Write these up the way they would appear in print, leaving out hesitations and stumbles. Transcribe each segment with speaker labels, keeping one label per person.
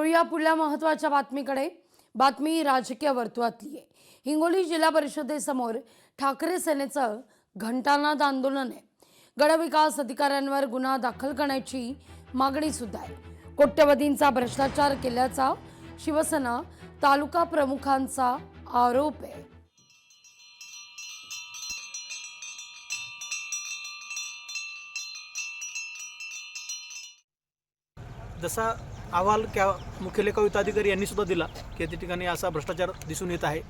Speaker 1: वळूया पुढल्या महत्त्वाच्या बातमीकडे। बातमी राजकीय वर्तुळातली आहे। हिंगोली जिल्हा परिषदेसमोर ठाकरे सेनेचं घंटानाद आंदोलन आहे। गटविकास अधिकाऱ्यांवर गुन्हा दाखल करण्याची मागणी सुद्धा आहे। कोट्यवधींचा भ्रष्टाचार केल्याचा शिवसेना तालुका प्रमुखांचा आरोप आहे।
Speaker 2: जसा अहवाल मुख्य लेखा आयुक्त अधिकारी यांनी सुद्धा दिला की त्या ठिकाणी असा भ्रष्टाचार दिसून येत आहे।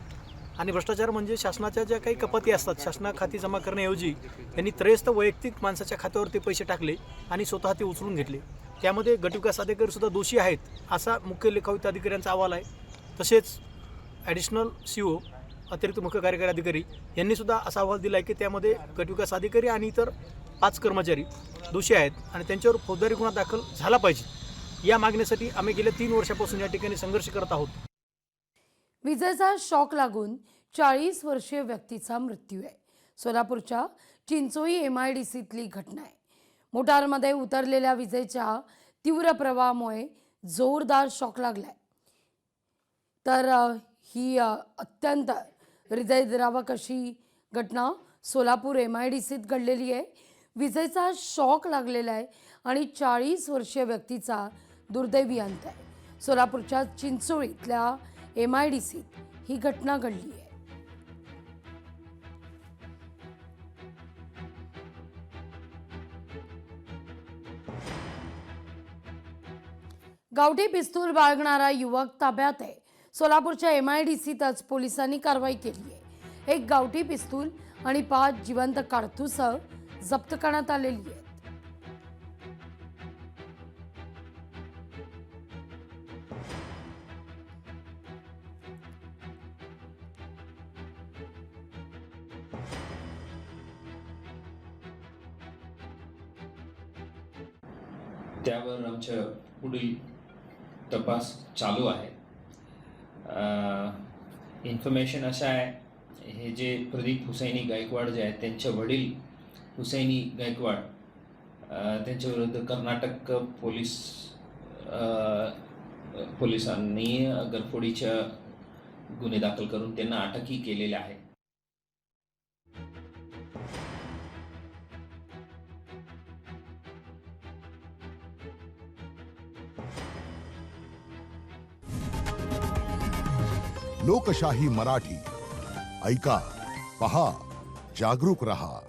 Speaker 2: आणि भ्रष्टाचार म्हणजे शासनाच्या ज्या काही कपाती असतात, शासना खाती जमा करण्याऐवजी यांनी त्रयस्थ वैयक्तिक माणसाच्या खात्यावरती पैसे टाकले आणि स्वतः ते उचलून घेतले। त्यामध्ये गटविकास अधिकारी सुद्धा दोषी आहेत असा मुख्य लेखा आयुक्त अधिकाऱ्यांचा अहवाल आहे। तसेच ॲडिशनल CO अतिरिक्त मुख्य कार्यकारी अधिकारी यांनी सुद्धा असा अहवाल दिला आहे की त्यामध्ये गटविकास अधिकारी आणि इतर 5 कर्मचारी दोषी आहेत आणि त्यांच्यावर फौजदारी गुन्हा दाखल झाला पाहिजे। या मागणीसाठी आम्ही गेल्या 3 वर्षापासून या ठिकाणी संघर्ष करत आहोत।
Speaker 1: विजेचा शॉक लागून 40 वर्षीय व्यक्तीचा मृत्यू आहे। सोलापूरच्या चिंचोळी MIDCतली घटना आहे। मोटारमध्ये उतरलेल्या विजेच्या तीव्र प्रवाहामुळे जोरदार शॉक लागलाय। तर ही अत्यंत हृदयद्रावक अशी घटना सोलापूर MIDCत घडलेली आहे। विजेचा शॉक लागलेला आहे आणि 40 वर्षीय व्यक्तीचा दुर्दैवी अंत आहे। सोलापूरच्या चिंचोळीतल्या MIDCत ही घटना घडली आहे। गावठी पिस्तूल बाळगणारा युवक ताब्यात आहे। सोलापूरच्या MIDCतच पोलिसांनी कारवाई केली आहे। एक गावठी पिस्तूल आणि 5 जिवंत कारतूस जप्त करण्यात आलेली आहेत।
Speaker 3: त्यावर आमच्या पुढील तपास चालू आहे। इन्फॉर्मेशन असा आहे, हे जे प्रदीप हुसैनी गायकवाड जे आहेत त्यांचे वडील हुसैनी गायकवाड त्यांच्या विरुद्ध कर्नाटक पोलिसांनी गरफोडीच्या गुन्हे दाखल करून त्यांना अटकही केलेले आहे।
Speaker 4: लोकशाही मराठी ऐका, पहा, जागरूक रहा।